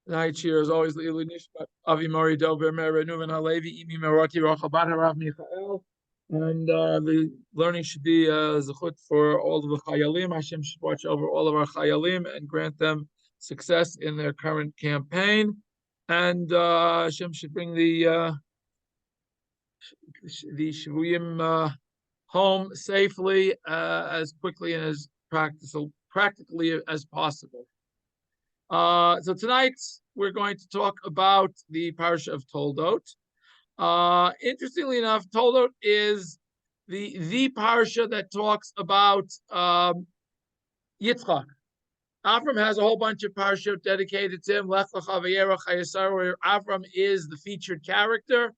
Night shiur is always Leilu Nishmat Avi Mori Dover Mer Reuven Halevi Imi Meraki Rochabat Harav Michael, and the learning should be zechut for all of the chayalim. Hashem should watch over all of our chayalim and grant them success in their current campaign, and Hashem should bring the shvuyim home safely as quickly and as practically as possible. So tonight we're going to talk about the parsha of Toldot. Interestingly enough, Toldot is the parsha that talks about Yitzchak. Avram has a whole bunch of parashot dedicated to him. Lech Lecha V'Yerach Hayasar, where Avram is the featured character.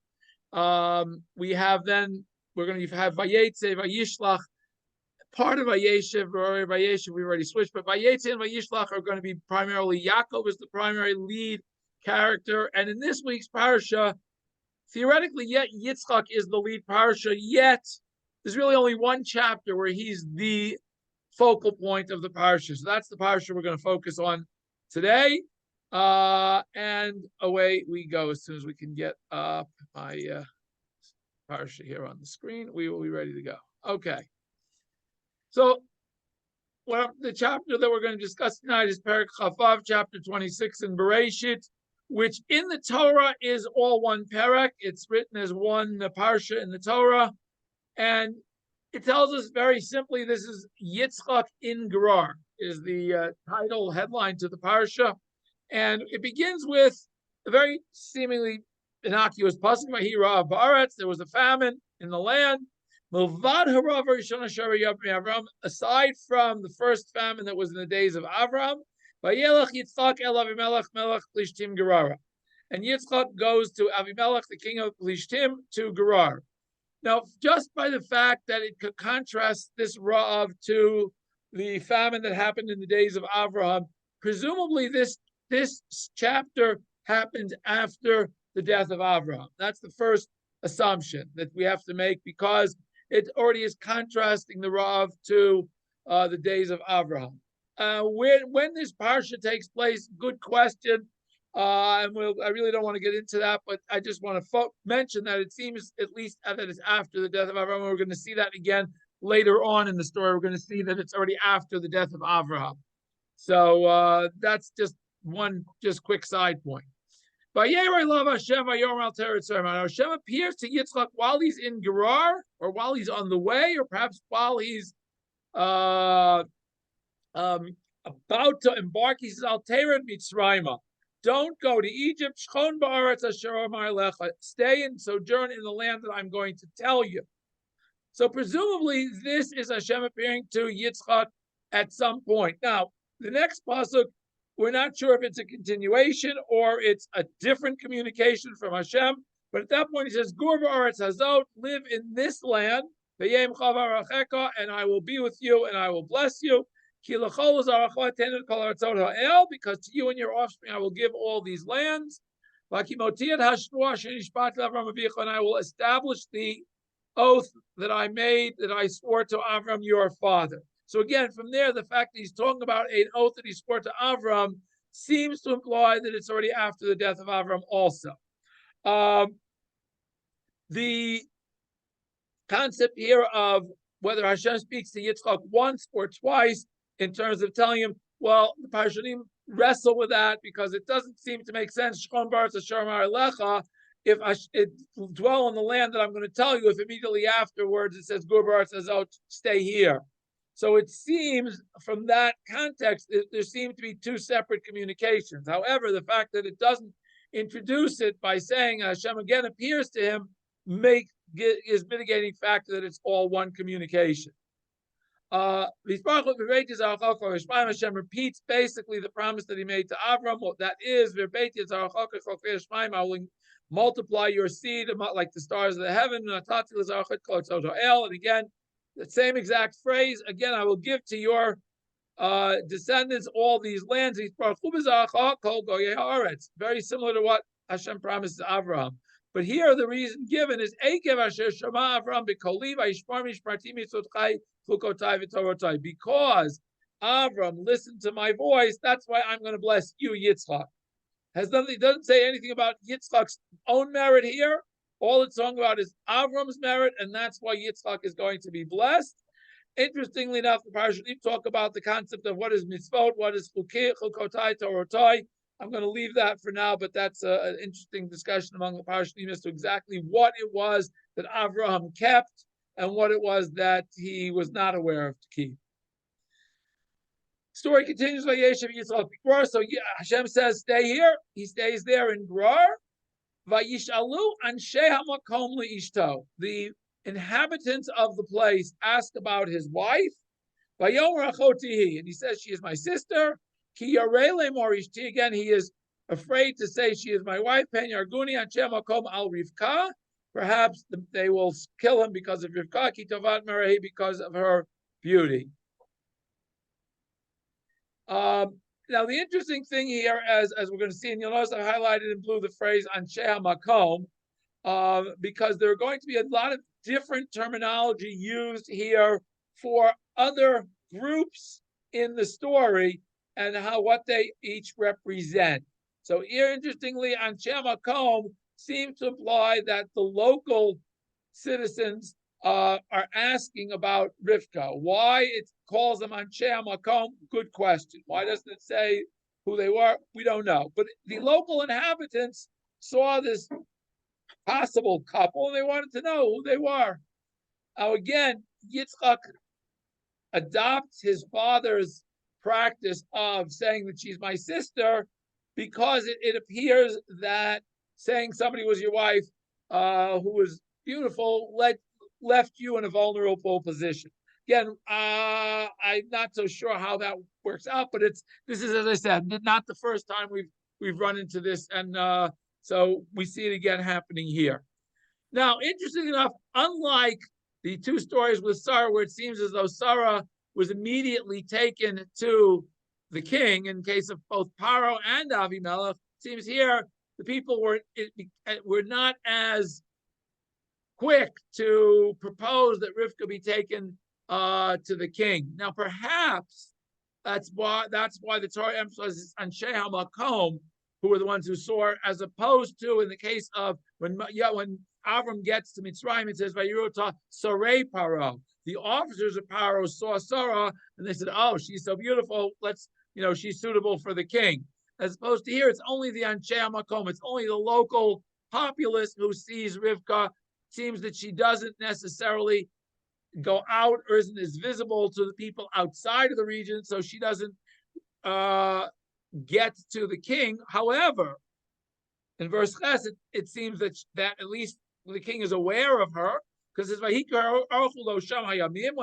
We have then we're going to have Vayetze, Vayishlach. Part of Vayeshev, we already switched, but Vayetze and Vayishlach are going to be primarily Yaakov is the primary lead character, and in this week's parsha, theoretically, yet Yitzchak is the lead parsha. Yet there's really only one chapter where he's the focal point of the parsha. So that's the parsha we're going to focus on today, and away we go as soon as we can get up my parsha here on the screen. We will be ready to go. Okay. So, the chapter that we're going to discuss tonight is Perek Chavav, chapter 26 in Bereshit, which in the Torah is all one Perek. It's written as one parsha in the Torah, and it tells us very simply this is Yitzchak in Gerar, is the title headline to the parsha, and it begins with a very seemingly innocuous pasuk. Vayhi ba'aretz, there was a famine in the land. Aside from the first famine that was in the days of Avram, and Yitzchak goes to Avimelech, the king of Plishtim, to Gerar. Now, just by the fact that it could contrast this Ra'av to the famine that happened in the days of Avraham, presumably this chapter happened after the death of Avraham. That's the first assumption that we have to make, because it already is contrasting the Rav to the days of Avraham. When this parsha takes place, good question. I really don't want to get into that, but I just want to mention that it seems at least that it's after the death of Avraham. We're going to see that again later on in the story. We're going to see that it's already after the death of Avraham. So that's just one quick side point. Hashem appears to Yitzchak while he's in Gerar, or while he's on the way, or perhaps while he's about to embark. He says, "Al tered Mitzrayma, don't go to Egypt. Shchon ba'aretz asher amar lecha, stay and sojourn in the land that I'm going to tell you." So presumably, this is Hashem appearing to Yitzchak at some point. Now, the next pasuk, we're not sure if it's a continuation or it's a different communication from Hashem. But at that point, he says, "Gur ba'aretz hazot, live in this land, and I will be with you and I will bless you. Because to you and your offspring I will give all these lands. And I will establish the oath that I made, that I swore to Avram, your father." So again, from there, the fact that he's talking about an oath that he swore to Avram seems to imply that it's already after the death of Avram also. The concept here of whether Hashem speaks to Yitzchak once or twice in terms of telling him, well, the Parshanim wrestle with that because it doesn't seem to make sense. If I dwell on the land that I'm going to tell you, if immediately afterwards it says, Gur ba'aretz hazot, stay here. So it seems from that context, there seem to be two separate communications. However, the fact that it doesn't introduce it by saying Hashem again appears to him is mitigating factor that it's all one communication. Hashem repeats basically the promise that he made to Avram. That is, I will multiply your seed like the stars of the heaven. And again, the same exact phrase. Again, I will give to your descendants all these lands. Very similar to what Hashem promised to Abraham. But here the reason given is because Avram listened to my voice. That's why I'm going to bless you, Yitzchak. Has nothing. It doesn't say anything about Yitzchak's own merit here. All it's talking about is Avram's merit, and that's why Yitzchak is going to be blessed. Interestingly enough, the parshanim talk about the concept of what is mitzvot, what is chukotai, torotai. I'm going to leave that for now, but that's an interesting discussion among the parshanim as to exactly what it was that Avraham kept and what it was that he was not aware of to keep. Story continues by Yeshiv Yitzchak Gerar. So Hashem says, stay here. He stays there in Gerar. Vayishalu anshe hamakom leishto. The inhabitants of the place ask about his wife. Vayomer achotihi, and he says, she is my sister. Ki yarele morishti. Again, he is afraid to say she is my wife. Pen yarguni anshe hamakom al Rivka. Perhaps they will kill him because of Rivka. Ki tovat merehi, because of her beauty. Now, the interesting thing here, as we're going to see, and you'll notice I highlighted in blue the phrase Anshe HaMakom, because there are going to be a lot of different terminology used here for other groups in the story and what they each represent. So here, interestingly, Anshe HaMakom seems to imply that the local citizens are asking about Rivka. Why it calls them Anshe HaMakom? Good question. Why doesn't it say who they were? We don't know. But the local inhabitants saw this possible couple and they wanted to know who they were. Now again, Yitzchak adopts his father's practice of saying that she's my sister because it appears that saying somebody was your wife who was beautiful left you in a vulnerable position. Again, I'm not so sure how that works out, but this is, as I said, not the first time we've run into this, and so we see it again happening here. Now, interesting enough, unlike the two stories with Sarah, where it seems as though Sarah was immediately taken to the king, in case of both Paro and Avimelech, it seems here the people were not as quick to propose that Rivka be taken to the king. Now, perhaps that's why the Torah emphasizes Anshe HaMakom, who were the ones who saw it, as opposed to in the case of when Avram gets to Mitzrayim, it says Vayirota Sarei Paro. The officers of Paro saw Sarah and they said, "Oh, she's so beautiful. She's suitable for the king." As opposed to here, it's only the Anshe HaMakom. It's only the local populace who sees Rivka. Seems that she doesn't necessarily go out or isn't as visible to the people outside of the region, so she doesn't get to the king. However, in verse Ches, it seems that at least the king is aware of her, because it's when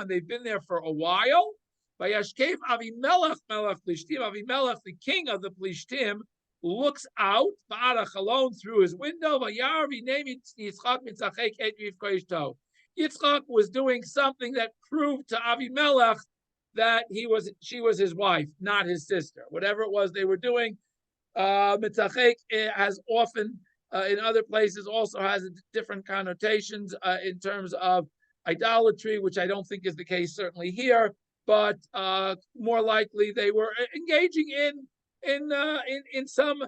they've been there for a while. Vayashkev Avimelech Melech Plishtim. Avimelech, the king of the Plishtim, looks out alone through his window. Yitzchak was doing something that proved to Avimelech that she was his wife, not his sister. Whatever it was they were doing, mitzachek has often in other places also has different connotations in terms of idolatry, which I don't think is the case certainly here, but more likely they were engaging in some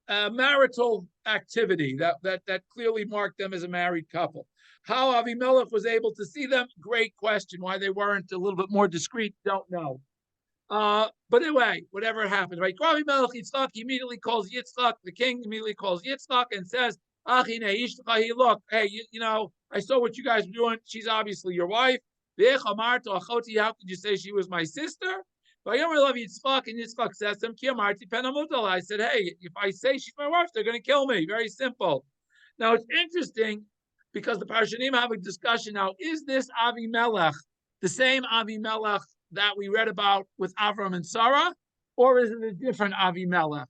marital activity that clearly marked them as a married couple. How Avimelech was able to see them, great question. Why they weren't a little bit more discreet, don't know. But anyway, whatever happened, right? Avimelech Yitzchak, he immediately calls Yitzchak, the king immediately calls Yitzchak and says, look, hey, I saw what you guys were doing. She's obviously your wife. How could you say she was my sister? And Yitzchak says to him, I said, hey, if I say she's my wife, they're going to kill me. Very simple. Now, it's interesting because the Parshanim have a discussion now. Is this Avimelech the same Avimelech that we read about with Avram and Sarah, or is it a different Avimelech?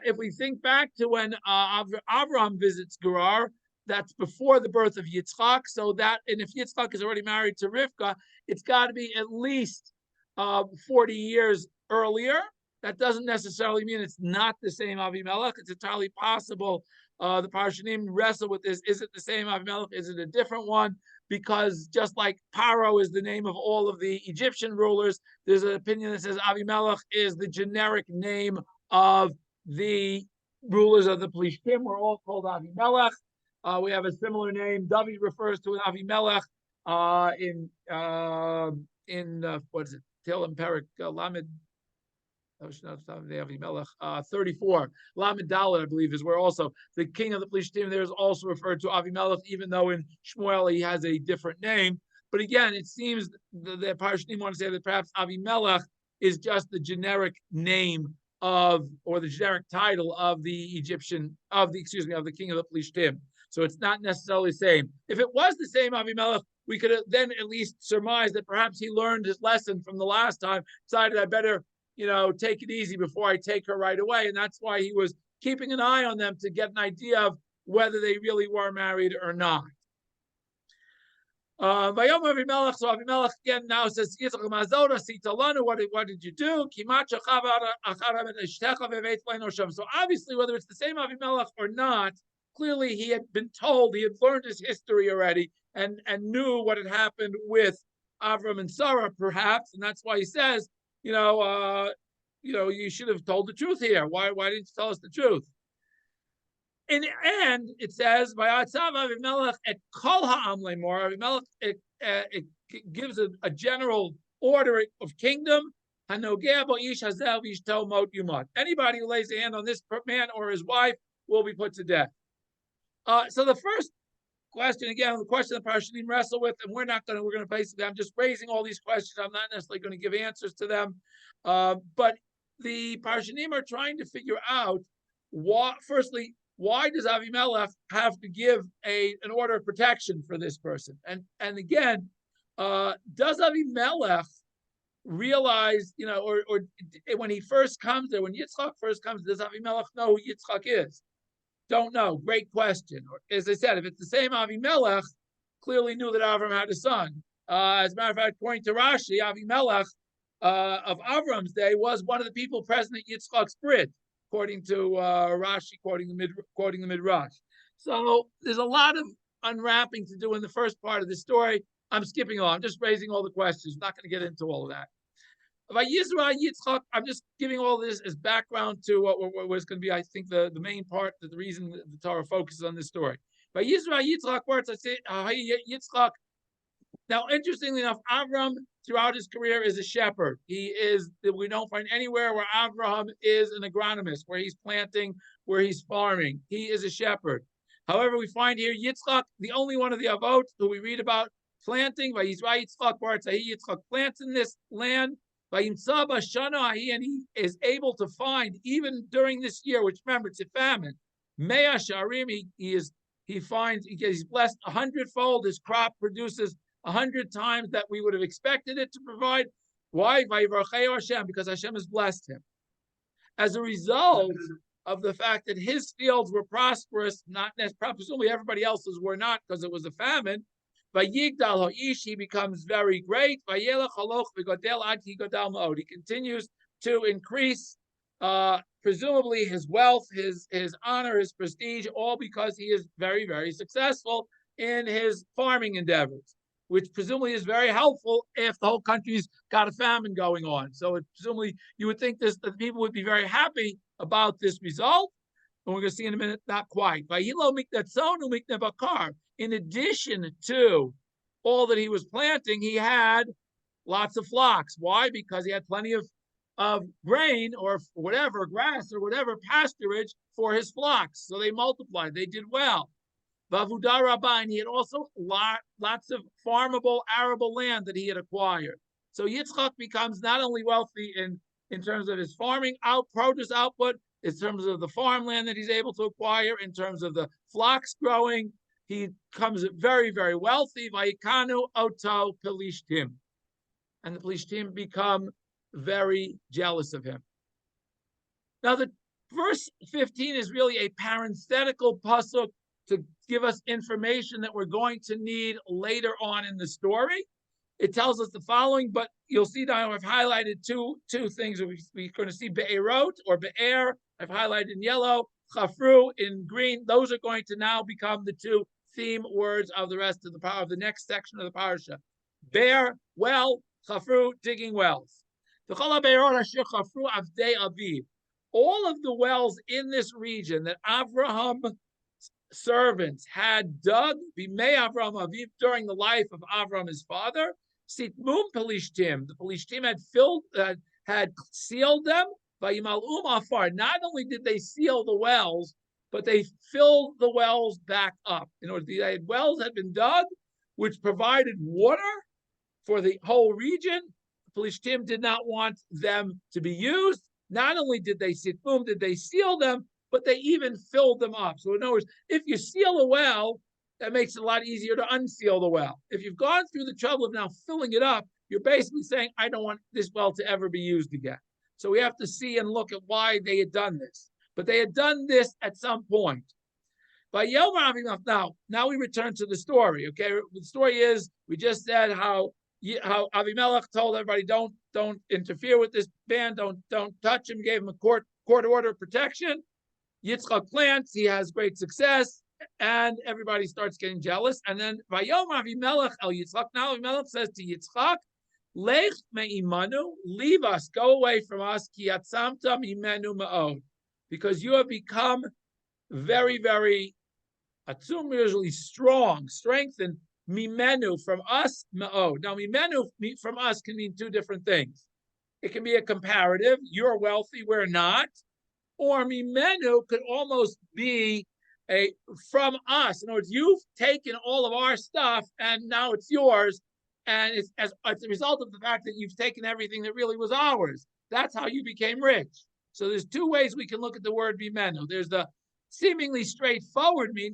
If we think back to when Avram visits Gerar, that's before the birth of Yitzchak. And if Yitzchak is already married to Rivka, it's got to be at least 40 years earlier. That doesn't necessarily mean it's not the same Avimelech. It's entirely possible. The Parshanim wrestle with this. Is it the same Avimelech? Is it a different one? Because just like Paro is the name of all of the Egyptian rulers, there's an opinion that says Avimelech is the generic name of the rulers of the Plishtim were all called Avimelech. We have a similar name. David refers to an Avimelech in what is it? Tehillim Perik Lamed. 34. Lamed Dalet, I believe, is where also the king of the Plishtim there is also referred to Avimelech, even though in Shmuel he has a different name. But again, it seems the Parashim want to say that perhaps Avimelech is just the generic name of, or the generic title of the Egyptian, of the king of the Plishtim. So it's not necessarily the same. If it was the same Avimelech, we could then at least surmise that perhaps he learned his lesson from the last time, decided I better, take it easy before I take her right away. And that's why he was keeping an eye on them to get an idea of whether they really were married or not. Vayom Avimelech, so Avimelech again now says, what did you do? So obviously, whether it's the same Avimelech or not, clearly he had been told, he had learned his history already and knew what had happened with Avram and Sarah, perhaps, and that's why he says, you should have told the truth here. Why didn't you tell us the truth? In the end, it says, "Vayatzav Avimelech et kol ha'am lemor." Avimelech it gives a general order of kingdom. Hanogea bo ish hazel v'ishto mot yumot. Anybody who lays a hand on this man or his wife will be put to death. So the first question, again, the question the Parashim wrestle with, and we're going to basically, I'm just raising all these questions. I'm not necessarily going to give answers to them. But the Parashim are trying to figure out why does Avimelech have to give an order of protection for this person? And again, does Avimelech realize, or when he first comes there, when Yitzchak first comes, does Avimelech know who Yitzchak is? Don't know. Great question. Or, as I said, if it's the same Avimelech, clearly knew that Avram had a son. As a matter of fact, according to Rashi, Avimelech of Avram's day was one of the people present at Yitzchak's brit, according to Rashi, quoting the Midrash. So there's a lot of unwrapping to do in the first part of the story. I'm skipping on. I'm just raising all the questions. I'm not going to get into all of that. I'm just giving all this as background to what was going to be, I think, the main part, the reason the Torah focuses on this story. By Yisrael Yitzchak, words I say Yitzchak. Now, interestingly enough, Avram throughout his career is a shepherd. We don't find anywhere where Avraham is an agronomist, where he's planting, where he's farming. He is a shepherd. However, we find here Yitzchak, the only one of the Avot who we read about planting. By Yisrael Yitzchak, words Yitzchak plants in this land. And he is able to find, even during this year, which remember it's a famine, Mea Sharim, he's blessed 100-fold. His crop produces 100 times that we would have expected it to provide. Why? Because Hashem has blessed him. As a result of the fact that his fields were prosperous, not necessarily, presumably everybody else's were not because it was a famine. Vayigdal Ha'ish, he becomes very great. Vayelech haloch v'godel ad ki godal ma'od. He continues to increase, presumably his wealth, his honor, his prestige, all because he is very, very successful in his farming endeavors, which presumably is very helpful if the whole country's got a famine going on. So presumably you would think that the people would be very happy about this result. And we're going to see in a minute, not quite. In addition to all that he was planting, he had lots of flocks. Why? Because he had plenty of grain or whatever, grass or whatever, pasturage for his flocks. So they multiplied. They did well. Vavuda Rabba, and he had also lots of farmable, arable land that he had acquired. So Yitzchak becomes not only wealthy in terms of his farming produce output, in terms of the farmland that he's able to acquire, in terms of the flocks growing, he becomes very, very wealthy. Vayikanu oto Pelishtim. And the Pelishtim become very jealous of him. Now, the verse 15 is really a parenthetical pasuk to give us information that we're going to need later on in the story. It tells us the following, but you'll see that I've highlighted two things. We're going to see Be'erot or Be'er. I've highlighted in yellow, Chafru in green. Those are going to now become the two theme words of the rest of the next section of the parsha. Bear, well, Chafru, digging wells. all of the wells in this region that Avraham servants had dug b'mei Avraham Aviv during the life of Avraham his father, sitmum pelishtim. The pelishtim had had sealed them. Vayimalum afar. Not only did they seal the wells, but they filled the wells back up. In other words, the wells had been dug, which provided water for the whole region. The pelishtim did not want them to be used. Not only did they sitmum, did they seal them, but they even filled them up. So in other words, if you seal a well, that makes it a lot easier to unseal the well. If you've gone through the trouble of now filling it up, you're basically saying, I don't want this well to ever be used again. So we have to see and look at why they had done this. But they had done this at some point. Now we return to the story. Okay, the story is we just said how Avimelech told everybody don't interfere with this man, don't touch him, gave him a court order of protection. Yitzchak plants, he has great success, and everybody starts getting jealous. And then Vayom Avimelech el Yitzchak. Now Avimelech says to Yitzchak, Lech me'imanu, leave us, go away from us, ki yatzamta mimenu ma'od, because you have become very, very atzum, usually strong, strengthened, mimenu, from us, ma'od. Now mimenu from us can mean two different things. It can be a comparative, you're wealthy, we're not. Or mimenu could almost be a from us. In other words, you've taken all of our stuff and now it's yours. And it's as a result of the fact that you've taken everything that really was ours. That's how you became rich. So there's two ways we can look at the word mimenu. There's the seemingly straightforward meaning,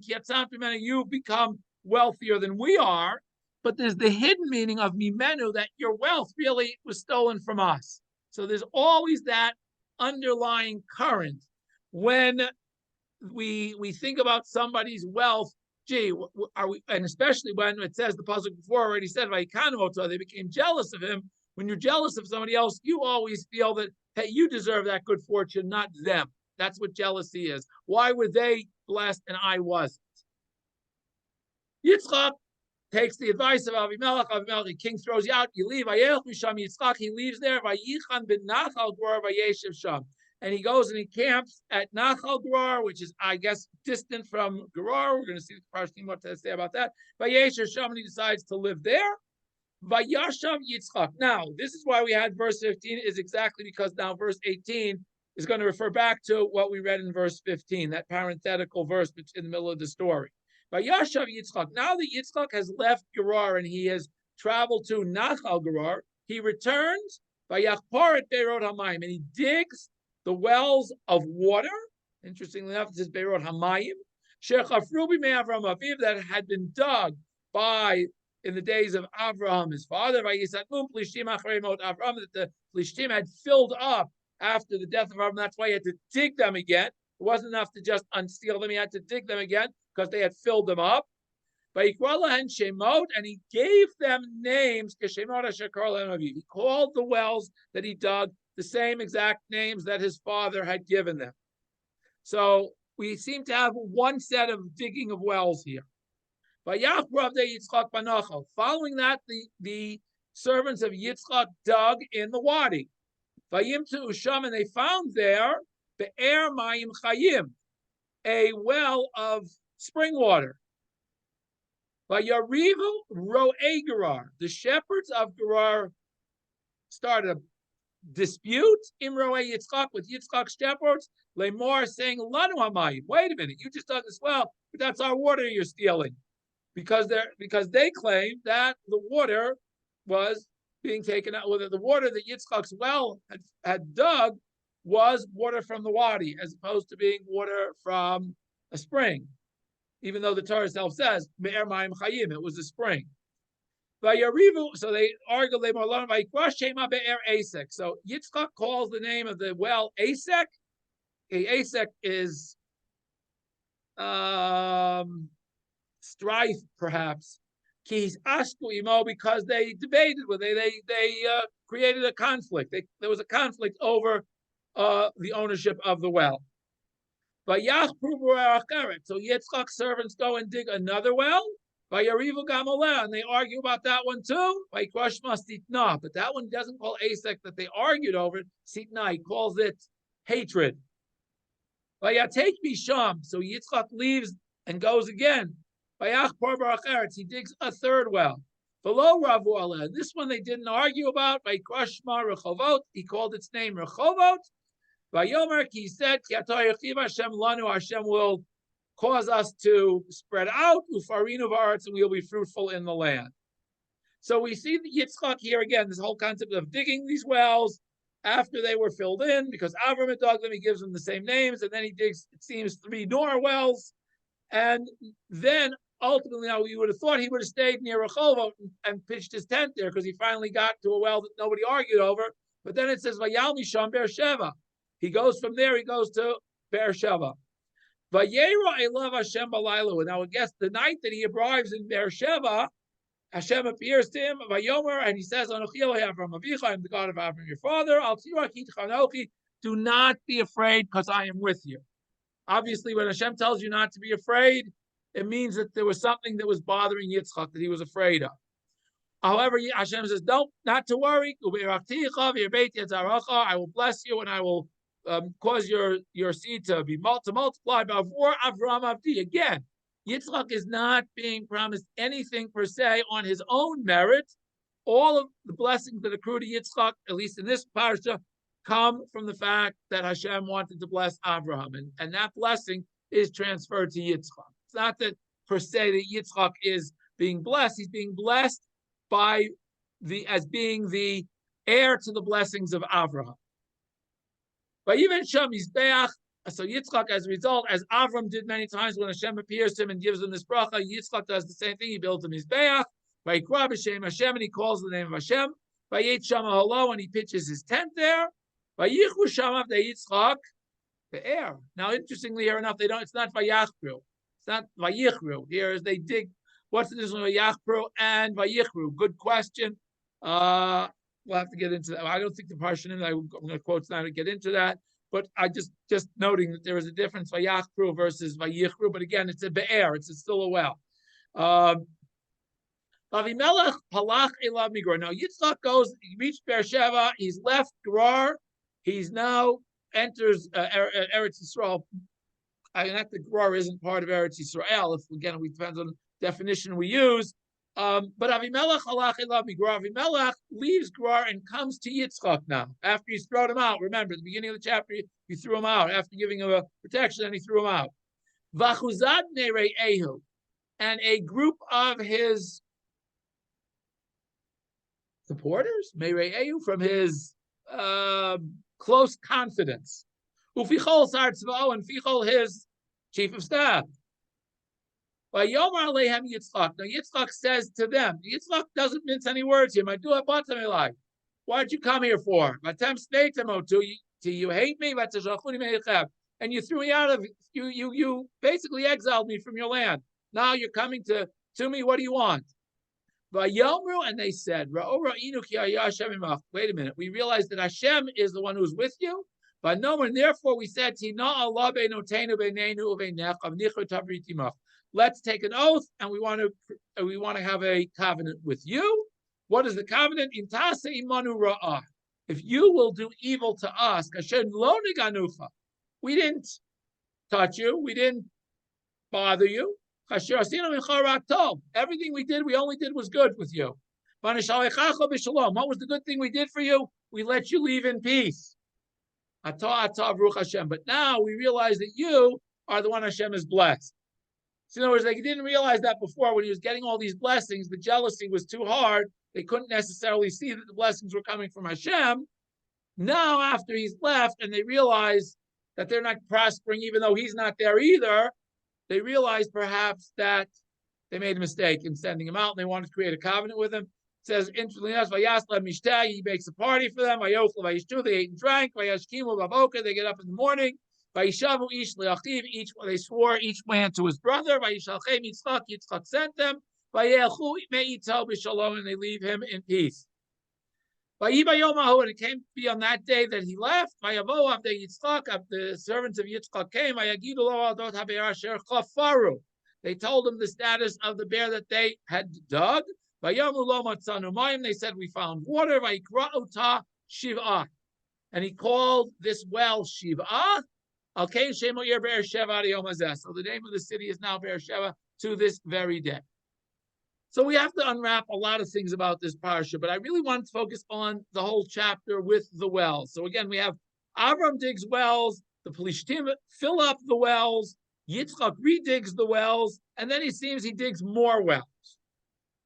you've become wealthier than we are. But there's the hidden meaning of mimenu, that your wealth really was stolen from us. So there's always that underlying current when we think about somebody's wealth. Gee, are we? And especially when it says the pasuk before already said, they became jealous of him. When you're jealous of somebody else, you always feel that, hey, you deserve that good fortune, not them. That's what jealousy is. Why were they blessed and I wasn't? Yitzchak takes the advice of Avimelech. Avimelech, the king throws you out. You leave. Yitzchak, he leaves there. And he goes and he camps at Nachal Gerar, which is, I guess, distant from Gerar. We're going to see the parshat what to say about that. Vayeshev Sham, and he decides to live there. Vayashav Yitzchak. Now, this is why we had verse 15, is exactly because now verse 18 is going to refer back to what we read in verse 15, that parenthetical verse in the middle of the story. Vayashav Yitzchak. Now that Yitzchak has left Gerar and he has traveled to Nachal Gerar, he returns. Vayachpar et Beirot Hamayim, and he digs the wells of water. Interestingly enough, it says Beirot Hamayim, Shechafru b'mei Avraham Aviv, that had been dug in the days of Avraham his father. Vayisatmum Plishtim achrei mot Avraham, that the Plishtim had filled up after the death of Avraham. That's why he had to dig them again. It wasn't enough to just unseal them; he had to dig them again because they had filled them up. Vayikra lahen shemot, and he gave them names. Keshemot asher kara lahem Aviv. He called the wells that he dug the same exact names that his father had given them. So we seem to have one set of digging of wells here. Following that, the servants of Yitzchak dug in the wadi. And they found there be'er mayim chayim, a well of spring water. Vayarivu ro'ei Gerar. The shepherds of Gerar started a dispute Imroe Yitzchak with Yitzchak's shepherds, Lemor, saying, Lanu Hamayim, wait a minute, you just dug this well, but that's our water you're stealing. Because they claim that the water was being taken out, whether the water that Yitzchak's well had dug was water from the wadi, as opposed to being water from a spring. Even though the Torah itself says, Me'er Mayim Chayim, it was a spring. So they argue. So Yitzchak calls the name of the well Asek. Asek is strife, perhaps. Because they debated with they created a conflict. There was a conflict over the ownership of the well. So Yitzchak's servants go and dig another well. And they argue about that one too. But that one doesn't call Asek that they argued over. Sitna, he calls it hatred. Take me Sham. So Yitzchak leaves and goes again. He digs a third well. Below Ravu Aleh. This one they didn't argue about. By Krashma Rechovot. He called its name Rechovot. By Yomer, he said, Hashem Lanu, Hashem will cause us to spread out, Ufarinu Varetz, and we will be fruitful in the land. So we see the Yitzchak here again, this whole concept of digging these wells after they were filled in, because Avram had dug them, he gives them the same names, and then he digs, it seems, 3 more wells. And then ultimately, now we would have thought he would have stayed near Rehovot and pitched his tent there, because he finally got to a well that nobody argued over. But then it says, Vayal Misham Beersheva. He goes from there, he goes to Beersheva. Vayera Elav Hashem Balayla. Now, I guess the night that he arrives in Beersheva, Hashem appears to him, Vayomer, and he says, Anochi Elohei Avram Avicha, I am the God of Avram your father. Al Tirach Chanochi. Do not be afraid, because I am with you. Obviously, when Hashem tells you not to be afraid, it means that there was something that was bothering Yitzchak that he was afraid of. However, Hashem says, not to worry. I will bless you, and I will cause your seed to multiply. Before Avram Avdi, again, Yitzchak is not being promised anything per se on his own merit. All of the blessings that accrue to Yitzchak, at least in this parsha, come from the fact that Hashem wanted to bless Abraham, and that blessing is transferred to Yitzchak. It's not that per se that Yitzchak is being blessed; he's being blessed as being the heir to the blessings of Abraham. But even Shem Yizbeach, so Yitzchak, as a result, as Avram did many times when Hashem appears to him and gives him this bracha, Yitzchak does the same thing. He builds him Yizbeach, Vayikra b'Shem Hashem, and he calls the name of Hashem. Vayet Shama Holo, and he pitches his tent there. Vayichu Shamav de Yitzchak, the heir. Now, interestingly, here enough, it's not Vayachru. It's not Vayichru. Here is they dig. What's the difference between Vayachru and Vayichru? Good question. We'll have to get into that. I don't think the parsha in I'm going to quote now to get into that. But I just noting that there is a difference, Vayachru versus Vayichru. But again, it's a be'er. It's still a well. Avimelech halach elav migrar. Now Yitzchak goes, he reached Beersheva. He's left Gerar. He's now enters Eretz Yisrael. Not that Gerar isn't part of Eretz Yisrael. If again, we depends on the definition we use. But Avimelech halach elav migrar. Avimelech leaves Gerar and comes to Yitzchak now. After he's thrown him out. Remember, at the beginning of the chapter, he threw him out. After giving him a protection, and he threw him out. Vachuzad nerei Ehu. And a group of his supporters, Meirei Ehu, from his close confidence. Ufichol Sar Tzva'o, and Fichol, his chief of staff. Vayomer Alehem Yitzchak. Now Yitzchak says to them, Yitzchak doesn't mince any words here. Why'd you come here for? Do you hate me? And you threw me out of you basically exiled me from your land. Now you're coming to me. What do you want? Vayomru, and they said, wait a minute. We realize that Hashem is the one who's with you. But no, and therefore we said, let's take an oath, and we want to have a covenant with you. What is the covenant? If you will do evil to us, we didn't touch you, we didn't bother you. Everything we only did was good with you. What was the good thing we did for you? We let you leave in peace. But now we realize that you are the one Hashem is blessed. So in other words, they didn't realize that before. When he was getting all these blessings, the jealousy was too hard. They couldn't necessarily see that the blessings were coming from Hashem. Now, after he's left, and they realize that they're not prospering, even though he's not there either, they realized perhaps that they made a mistake in sending him out, and they wanted to create a covenant with him. It says, interestingly enough, he makes a party for them. They ate and drank. They get up in the morning. They swore each man to his brother. Yitzchak sent them. And they leave him in peace. And it came to be on that day that he left. The servants of Yitzchak came. They told him the status of the bear that they had dug. They said, we found water. And he called this well Shiva. Okay, Shemo Yer Beersheba Yom Hazeh. So the name of the city is now Beersheba to this very day. So we have to unwrap a lot of things about this parsha, but I really want to focus on the whole chapter with the wells. So again, we have Avram digs wells, the Pelishtim fill up the wells, Yitzchak redigs the wells, and then he digs more wells.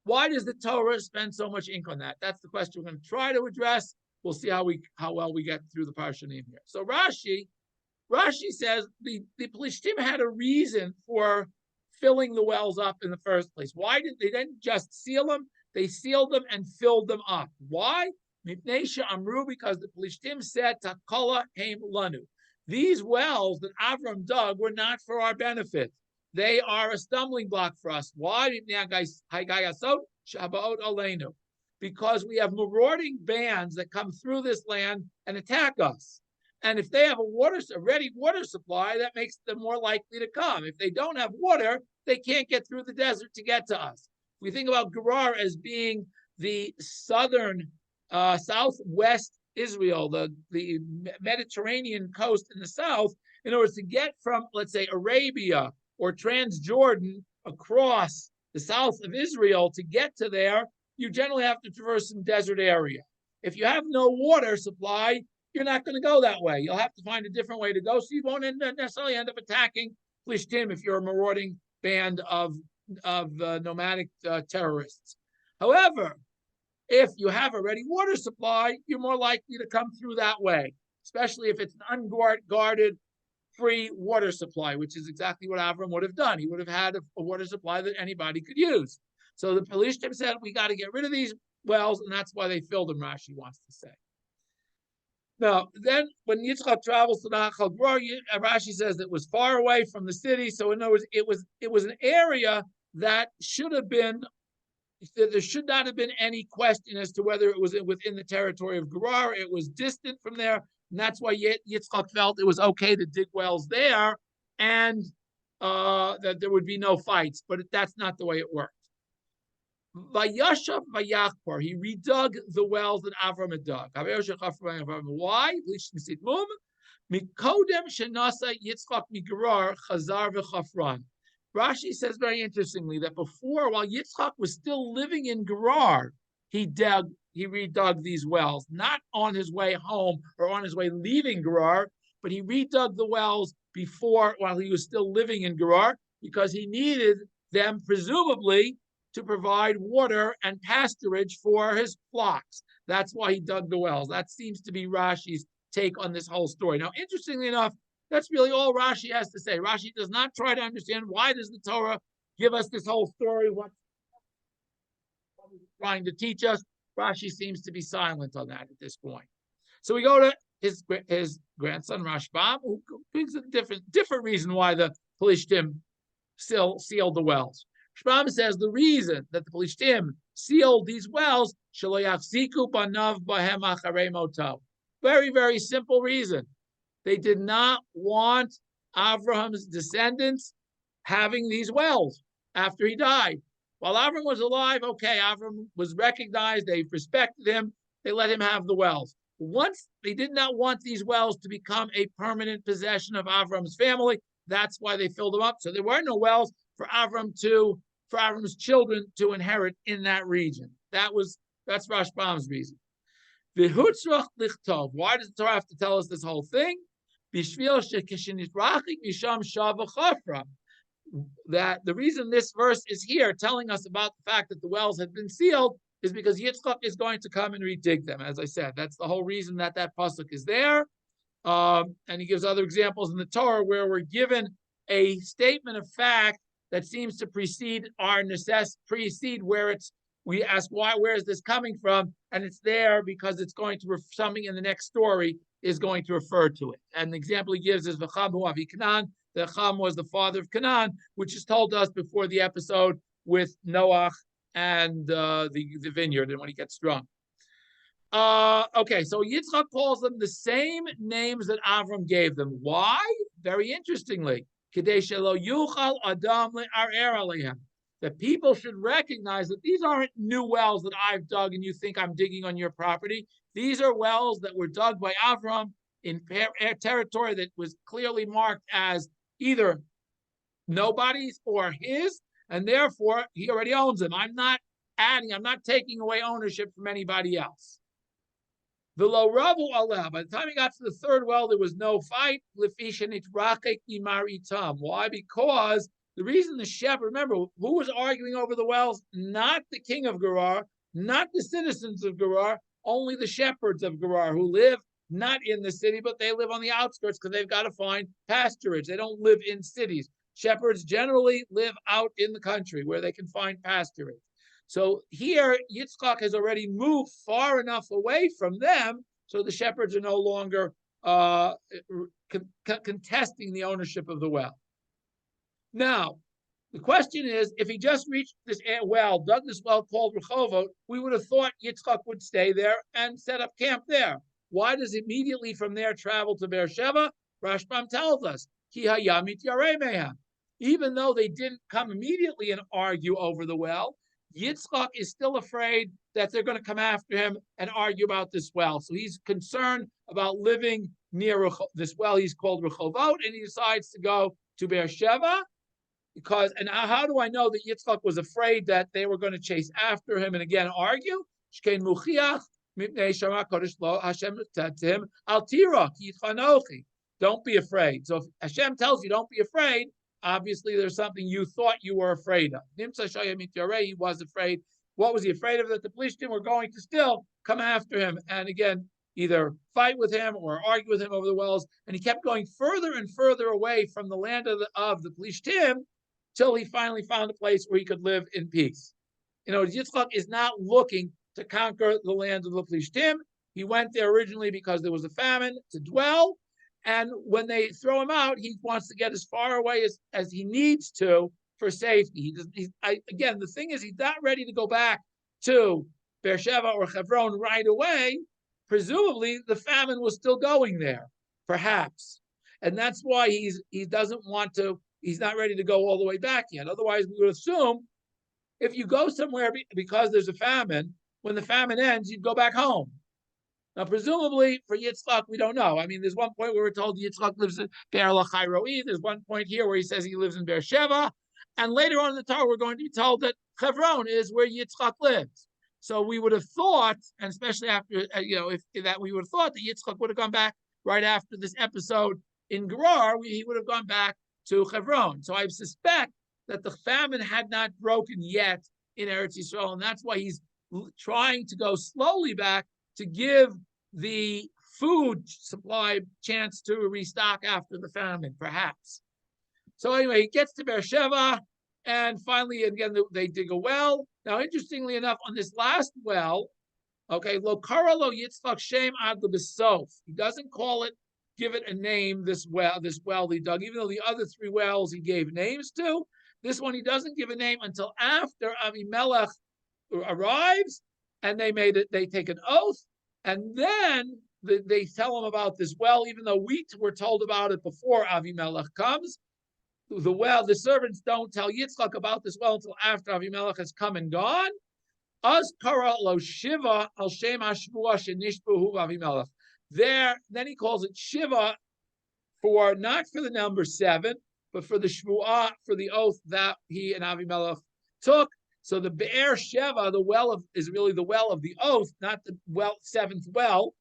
Why does the Torah spend so much ink on that? That's the question we're going to try to address. We'll see how well we get through the parsha name here. So Rashi says the Pelishtim had a reason for filling the wells up in the first place. Why did they didn't just seal them? They sealed them and filled them up. Why? Amru, because the Pelishtim said, Takala Haim Lanu. These wells that Avram dug were not for our benefit. They are a stumbling block for us. Why? Because we have marauding bands that come through this land and attack us. And if they have a ready water supply, that makes them more likely to come. If they don't have water, they can't get through the desert to get to us. We think about Gerar as being the southern, southwest Israel, the Mediterranean coast in the south. In order to get from, let's say, Arabia or Transjordan across the south of Israel to get to there, you generally have to traverse some desert area. If you have no water supply, you're not going to go that way. You'll have to find a different way to go, so you won't necessarily end up attacking Plishtim if you're a marauding band of nomadic terrorists. However, if you have a ready water supply, you're more likely to come through that way, especially if it's an unguarded, free water supply, which is exactly what Avram would have done. He would have had a water supply that anybody could use. So the Pelishtim said, we got to get rid of these wells, and that's why they filled them, Rashi wants to say. Now, then when Yitzchak travels to Nachal Gur, Rashi says it was far away from the city. So in other words, it was an area that should have been, there should not have been any question as to whether it was within the territory of Gerar. It was distant from there. And that's why Yitzchak felt it was okay to dig wells there and that there would be no fights. But that's not the way it worked. Vayashav vayachpar. He redug the wells that Avram had dug. Why? Mikodem shenasa Yitzchak migerar chazar v'chafran. Rashi says very interestingly that before, while Yitzchak was still living in Gerar, he redug these wells, not on his way home or on his way leaving Gerar, but he redug the wells before, while he was still living in Gerar, because he needed them presumably to provide water and pasturage for his flocks. That's why he dug the wells. That seems to be Rashi's take on this whole story. Now, interestingly enough, that's really all Rashi has to say. Rashi does not try to understand why does the Torah give us this whole story, what he's trying to teach us. Rashi seems to be silent on that at this point. So we go to his grandson Rashbam, who brings a different reason why the Pelishtim sealed the wells. Rashbam says the reason that the Pelishtim sealed these wells, very, very simple reason. They did not want Avraham's descendants having these wells after he died. While Avram was alive, okay, Avram was recognized, they respected him, they let him have the wells. Once they did not want these wells to become a permanent possession of Avram's family, that's why they filled them up. So there were no wells for Avram's children to inherit in that region. That's Rashbam's reason. V'hutzrach lichtov. Why does the Torah have to tell us this whole thing? That the reason this verse is here telling us about the fact that the wells had been sealed is because Yitzchak is going to come and redig them. As I said, that's the whole reason that pasuk is there. And he gives other examples in the Torah where we're given a statement of fact that seems to precede where we ask where is this coming from, and it's there because it's going to something in the next story is going to refer to it. And the example he gives is V'cham hu avi Canaan. The Cham was the father of Canaan, which is told us before the episode with Noach and the vineyard and when he gets drunk. Okay, so Yitzchak calls them the same names that Avram gave them. Why? Very interestingly, that people should recognize that these aren't new wells that I've dug and you think I'm digging on your property. These are wells that were dug by Avram in territory that was clearly marked as either nobody's or his, and therefore he already owns them. I'm not taking away ownership from anybody else. The low rubble aleh. By the time he got to the third well, there was no fight. Why? Because the reason the shepherd, remember, who was arguing over the wells? Not the king of Gerar, not the citizens of Gerar, only the shepherds of Gerar who live not in the city, but they live on the outskirts because they've got to find pasturage. They don't live in cities. Shepherds generally live out in the country where they can find pasturage. So here, Yitzchak has already moved far enough away from them, so the shepherds are no longer contesting the ownership of the well. Now, the question is, if he just reached this well, dug this well called Rehovot, we would have thought Yitzchak would stay there and set up camp there. Why does it immediately from there travel to Beersheba? Rashbam tells us, Ki hayamit yarei mehem. Even though they didn't come immediately and argue over the well, Yitzchak is still afraid that they're going to come after him and argue about this well. So he's concerned about living near this well he's called Rehovot, and he decides to go to Beersheba. And how do I know that Yitzchak was afraid that they were going to chase after him and again argue? Hashem said to him, Al tira, don't be afraid. So if Hashem tells you don't be afraid, obviously there's something you thought you were afraid of. He was afraid. What was he afraid of? That the Plishtim were going to still come after him and again either fight with him or argue with him over the wells. And he kept going further and further away from the land of the Plishtim till he finally found a place where he could live in peace. Yitzchak is not looking to conquer the land of the Plishtim. He went there originally because there was a famine to dwell. And when they throw him out, he wants to get as far away as he needs to for safety. Again, the thing is, he's not ready to go back to Beersheba or Hebron right away. Presumably, the famine was still going there, perhaps. And that's why he doesn't want to, he's not ready to go all the way back yet. Otherwise, we would assume if you go somewhere because there's a famine, when the famine ends, you'd go back home. Now, presumably for Yitzchak, we don't know. I mean, there's one point where we're told Yitzchak lives in Be'er Lachai Roi. There's one point here where he says he lives in Beersheba. And later on in the Torah, we're going to be told that Hebron is where Yitzchak lives. So we would have thought, and especially after, if that we would have thought that Yitzchak would have gone back right after this episode in Gerar, he would have gone back to Hebron. So I suspect that the famine had not broken yet in Eretz Yisrael, and that's why he's trying to go slowly back to give the food supply chance to restock after the famine, perhaps. So anyway, he gets to Beersheba, and finally, again, they dig a well. Now, interestingly enough, on this last well, lo kara lo Yitzchak shem ad lebesof. He doesn't give it a name, this well he dug, even though the other three wells he gave names to. This one he doesn't give a name until after Avimelech arrives, and they take an oath, and then they tell him about this well, even though we were told about it before Avimelech comes. The servants don't tell Yitzchak about this well until after Avimelech has come and gone. Az kara lo shiva al shem hashvua shenishbuhu Avimelech. Then he calls it shiva not for the number 7, but for the shvuah, for the oath that he and Avimelech took. So the Be'er Sheva, the well is really the well of the oath, not the 7th well.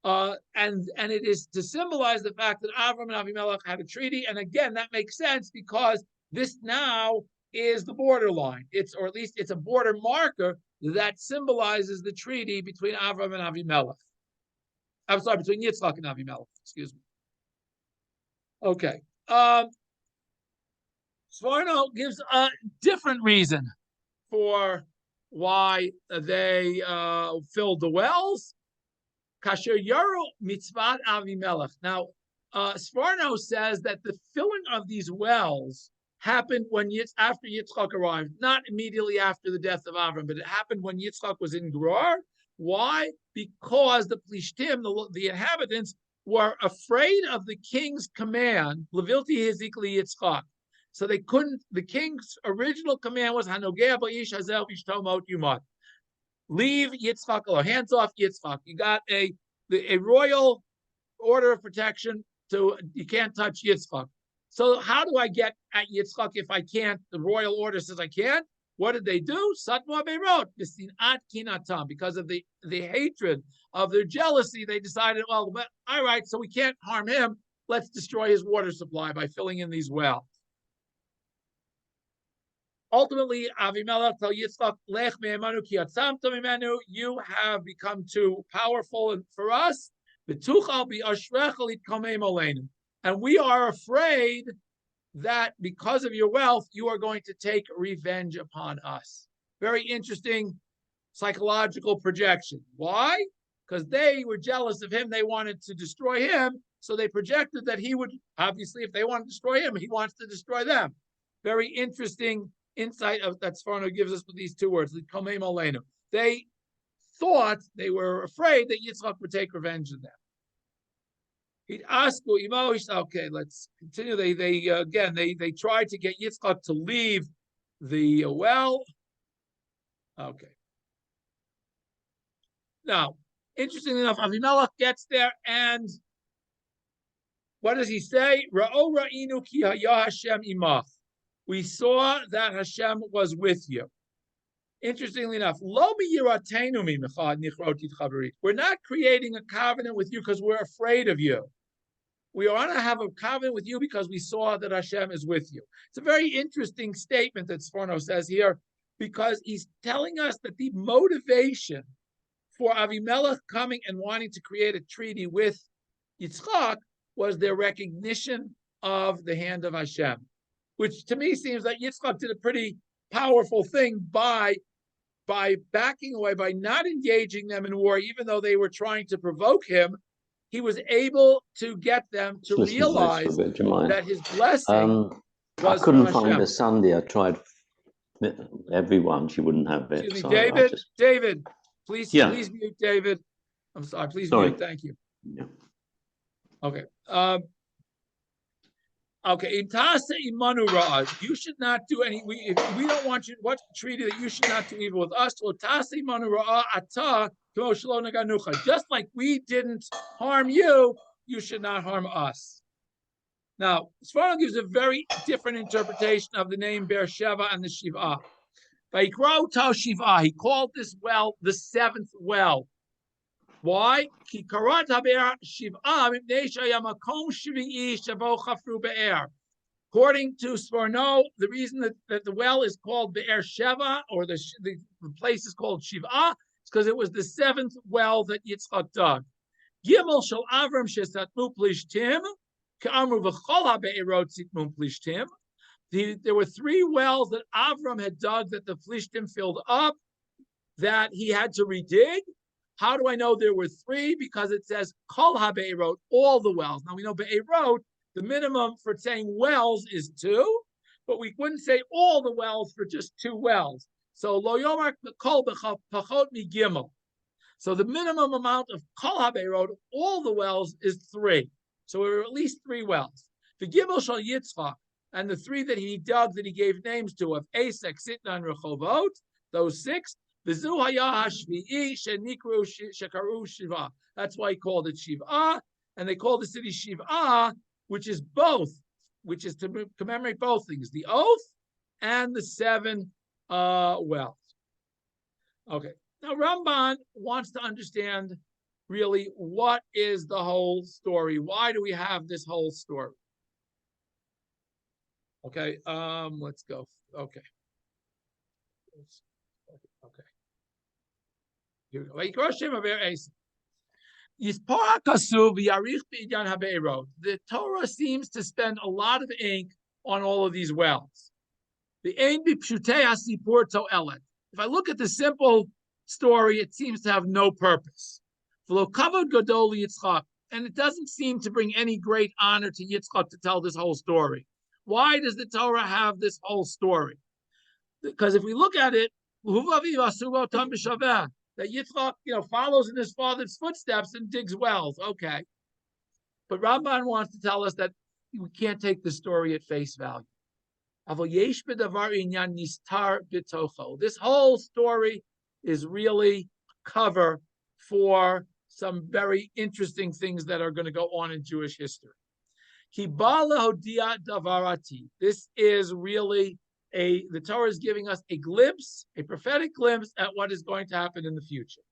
And it is to symbolize the fact that Avram and Avimelech had a treaty. And again, that makes sense because this now is the borderline. Or at least it's a border marker that symbolizes the treaty between Avram and Avimelech. I'm sorry, between Yitzchak and Avimelech, excuse me. Okay. Sforno gives a different reason for why they filled the wells. Kasher Yaru mitzvat Avimelech. Now, Sforno says that the filling of these wells happened after Yitzchak arrived, not immediately after the death of Avram, but it happened when Yitzchak was in Gerar. Why? Because the Plishtim, the inhabitants, were afraid of the king's command, Levilti Hizikli Yitzchak. So they couldn't, the king's original command was, Hanogea ba'ish hazel vishtomot yumad. Leave Yitzchak alone, hands off Yitzchak. You got a royal order of protection you can't touch Yitzchak. So how do I get at Yitzchak if I can't? The royal order says I can't. What did they do? Satma Beirot, because of the hatred of their jealousy, they decided, well, all right, so we can't harm him. Let's destroy his water supply by filling in these wells. Ultimately, Avimelech told Yitzchak, Lech me'emanu ki atzamta mimenu, you have become too powerful for us. V'tuchal bi'ashrecha litkamem aleinu. And we are afraid that because of your wealth, you are going to take revenge upon us. Very interesting psychological projection. Why? Because they were jealous of him. They wanted to destroy him. So they projected that he would, obviously, if they want to destroy him, he wants to destroy them. Very interesting insight that Sforno gives us with these two words. They thought, they were afraid that Yitzchak would take revenge on them. Okay, let's continue. They tried to get Yitzchak to leave the well. Okay. Now, interestingly enough, Avimelech gets there, and what does he say? Ra'o ra'inu ki haya Hashem imach. We saw that Hashem was with you. Interestingly enough, we're not creating a covenant with you because we're afraid of you. We want to have a covenant with you because we saw that Hashem is with you. It's a very interesting statement that Sforno says here, because he's telling us that the motivation for Avimelech coming and wanting to create a treaty with Yitzchak was their recognition of the hand of Hashem, which to me seems like Yitzchak did a pretty powerful thing by backing away, by not engaging them in war, even though they were trying to provoke him. He was able to get them to realize that his blessing was I couldn't from find Hashem. a Sunday. I tried everyone. She wouldn't have it. Excuse me, Sorry, David, please mute David. I'm sorry, please mute. Thank you. Yeah. Okay. Okay. You should not do any. We don't want you. What's the treaty that you should not do evil with us? Just like we didn't harm you, you should not harm us. Now, Sforno gives a very different interpretation of the name Beersheba and the Shiv'ah. He called this well the seventh well. Why? According to Sforno, the reason that the well is called Be'er Sheva, or the place is called Shiv'ah, is because it was the seventh well that Yitzchak dug. Gimel shel Avram shesatmu plishtim, ka'amru v'chol ha'be'erot sitmu plishtim. There were three wells that Avram had dug that the Plishtim filled up, that he had to redig. How do I know there were three? Because it says kol ha'be'erot, all the wells. Now we know be'erot, the minimum for saying wells is two, but we wouldn't say all the wells for just two wells. So lo yomar kol pachot mi gimel. So the minimum amount of kol ha'be'erot, all the wells, is three. So there were at least three wells. The gimel shal Yitzchak, and the three that he dug, that he gave names to, of Esek, Sitna, and Rehovot, those six. That's why he called it Shiva, and they call the city Shiva, which is to commemorate both things, the oath and the seven wells. Okay, now Ramban wants to understand really what is the whole story. Why do we have this whole story? Okay, let's go. Okay. Here we go. The Torah seems to spend a lot of ink on all of these wells. If I look at the simple story, it seems to have no purpose. And it doesn't seem to bring any great honor to Yitzchak to tell this whole story. Why does the Torah have this whole story? Because if we look at it, that Yitzchak, follows in his father's footsteps and digs wells. Okay. But Ramban wants to tell us that we can't take the story at face value. This whole story is really cover for some very interesting things that are going to go on in Jewish history. This is really the Torah is giving us a glimpse, a prophetic glimpse at what is going to happen in the future.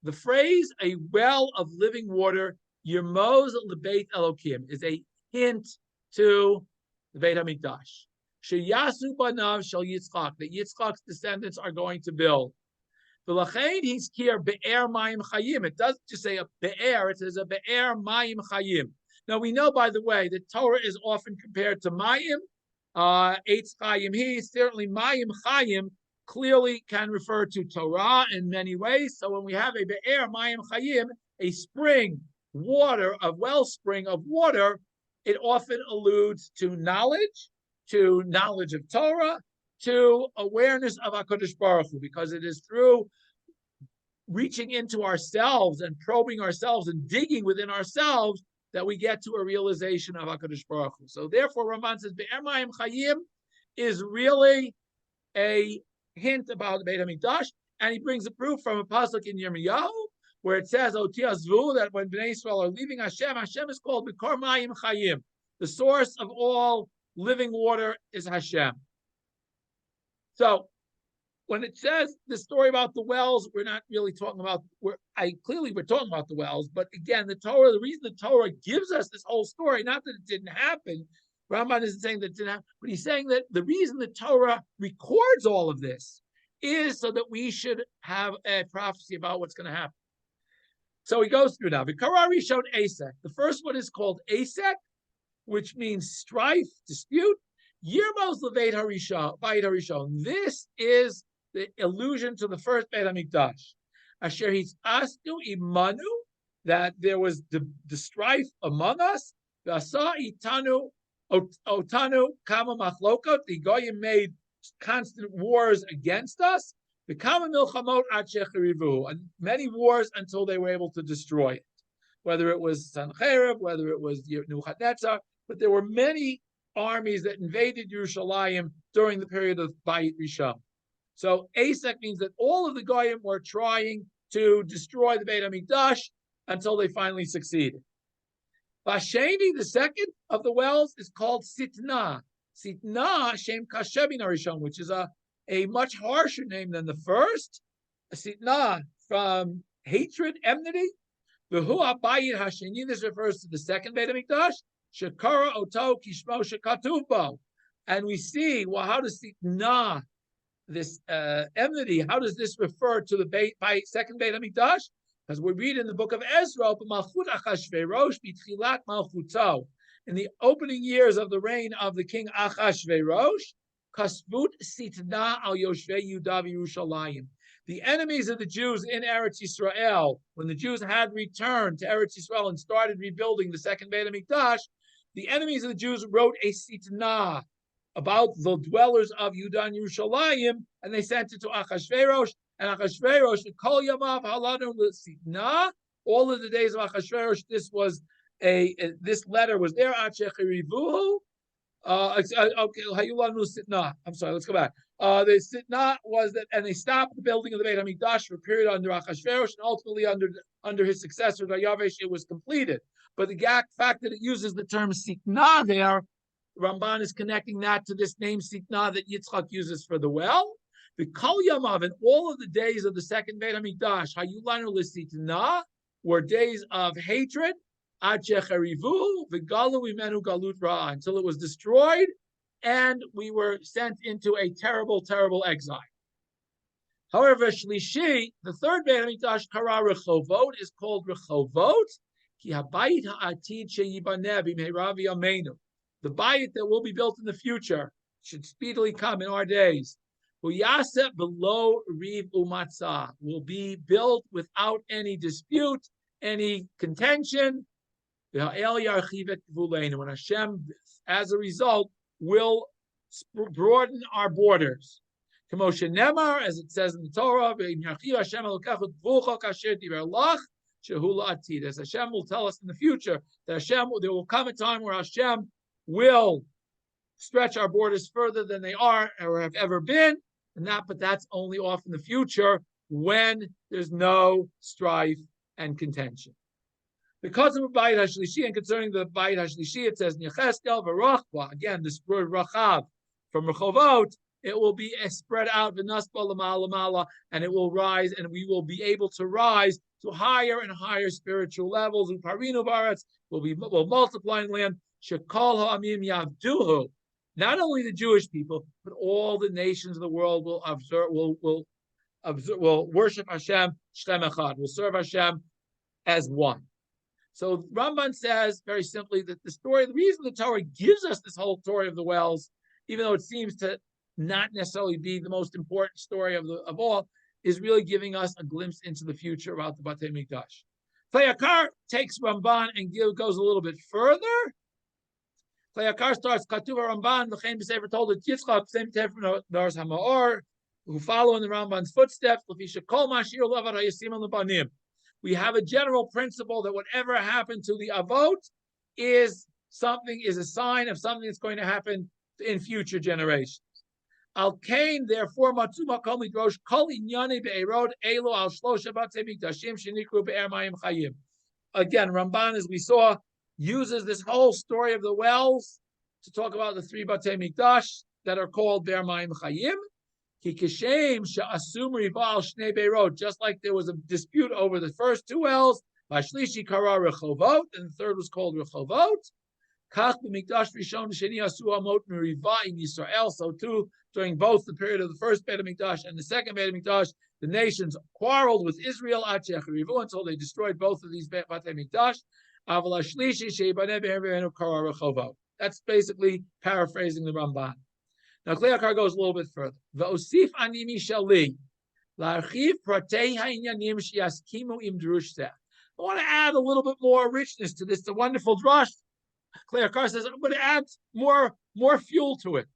The phrase "a well of living water," Yermoz lebeit Elokim, is a hint to the Beit Hamikdash. Sheyasu banav shel Yitzchak, that Yitzchak's descendants are going to build. V'lachein he's here be'er mayim chayim. It doesn't just say a be'er; it says a be'er mayim chayim. Now we know, by the way, that Torah is often compared to mayim. Eitz chayim. He certainly mayim chayim clearly can refer to Torah in many ways. So when we have a be'er mayim chayim, a spring, water, a wellspring of water, it often alludes to knowledge of Torah, to awareness of HaKadosh Baruch Hu, because it is through reaching into ourselves and probing ourselves and digging within ourselves that we get to a realization of HaKadosh Baruch Hu. So therefore, Ramban says, Be'er Mayim Chayim is really a hint about the Beit HaMikdash, and he brings a proof from a pasuk in Yirmiyahu, where it says, Oti Azvu, that when Bnei Israel are leaving Hashem, Hashem is called B'kor Mayim Chayim. The source of all living water is Hashem. So when it says the story about the wells, we're not really talking about, we're talking about the wells, but again, the reason the Torah gives us this whole story, not that it didn't happen, Ramban isn't saying that it didn't happen, but he's saying that the reason the Torah records all of this is so that we should have a prophecy about what's going to happen. So he goes through now. Vikarari showed Asek. The first one is called Asek, which means strife, dispute. Yirmos Leveit Harishon. This is the allusion to the first Beit HaMikdash. Asher he's astu imanu, that there was the strife among us. V'asa itanu otanu kama machlokot. The goyim made constant wars against us. The kama milchamot ad shecherivu, and many wars until they were able to destroy it. Whether it was Sancherib, whether it was Nebuchadnezzar, but there were many armies that invaded Yerushalayim during the period of Bayit Rishon. So Asek means that all of the Goyim were trying to destroy the Beit HaMikdash until they finally succeeded. Vasheni, the second of the wells, is called Sitna. Sitna, Shem Kashebin Arishon, which is a much harsher name than the first. Sitna, from hatred, enmity. V'hu Bayit Hasheni, this refers to the second Beit HaMikdash. Shekara oto kishmo shekatuvbo, and we see, well, how does Sitna, this enmity, how does this refer to the second Beit HaMikdash? Because we read in the book of Ezra, Malchut Achashverosh b'tchilat malchuto, in the opening years of the reign of the king Achashverosh, kasvut Sitna al Yoshvei Yudav Yerushalayim. The enemies of the Jews in Eretz Yisrael, when the Jews had returned to Eretz Yisrael and started rebuilding the second Beit HaMikdash, the enemies of the Jews wrote a Sitna about the dwellers of Yudan Yerushalayim, and they sent it to Achashverosh, and Achashverosh, Kol Yamav Halanu Sitna, all of the days of Achashverosh, this letter was there, Achecherivuhu. Hayulanu Sitna. I'm sorry, let's go back. The Sitna was that, and they stopped the building of the Beit HaMikdash for a period under Achashverosh, and ultimately under his successor Daryavesh, it was completed. But the fact that it uses the term Sitna there, Ramban is connecting that to this name Sitna that Yitzchak uses for the well. The Kol Yamav, and all of the days of the second Beit HaMikdash, Hayulanu L'Sitna, were days of hatred, until it was destroyed, and we were sent into a terrible, terrible exile. However, Shlishi, the third Beit HaMikdash, Kara Rechovot, is called Rechovot, Ki habayit ha'atid sheyibaneh b'mehera v'yameinu. The bayit that will be built in the future should speedily come in our days. Uyaseh below riv umatzah, will be built without any dispute, any contention. When Hashem, as a result, will broaden our borders. As it says in the Torah, as Hashem will tell us in the future, that there will come a time where Hashem will stretch our borders further than they are or have ever been, but that's only off in the future. when there's no strife and contention. Because of Bayit HaShlishi, and concerning the Bayit HaShlishi, it says, Yecheskel v'Rachba, again, this word Rachav, from Rechovot, it will be spread out, and it will rise, and we will be able to rise to higher and higher spiritual levels. Uparinu Baretz will multiply in land. Shekol ha'amim yavduhu. Not only the Jewish people, but all the nations of the world will worship Hashem Shem Echad, will serve Hashem as one. So Ramban says very simply that the reason the Torah gives us this whole story of the wells, even though it seems to not necessarily be the most important story of all, is really giving us a glimpse into the future about the Batei Mikdash. Klei takes Ramban and goes a little bit further. Klei starts Katuva Ramban, V'chein B'Sefer Toldot Yitzchak, same Tefra Nars HaMa'or, who follow in the Ramban's footsteps. L'fisha Kol Ma Shiur Levad HaYasim L'Banim. We have a general principle that whatever happened to the Avot is a sign of something that's going to happen in future generations. Al Kain, therefore, Matzuma Kol Midrosh Kol Inyane Be'erod Elo Al Shlosha Batei Mikdashim Shenikru Be'er Mayim Chayim. Again, Ramban, as we saw, uses this whole story of the wells to talk about the three Batei Mikdash that are called Be'er Mayim Chayim. Just like there was a dispute over the first two wells, Vashlishi Kara Rechovot, and the third was called Rechovot. So too, during both the period of the first Beit HaMikdash and the second Beit HaMikdash, the nations quarreled with Israel until they destroyed both of these Beit HaMikdash. That's basically paraphrasing the Ramban. Now, Klei goes a little bit further. V'osif animi shali, l'archiv pratei ha'inyanim sheyaskimu im drushzeh. I want to add a little bit more richness to this. It's a wonderful drush. Klei says, I'm going to add more fuel to it.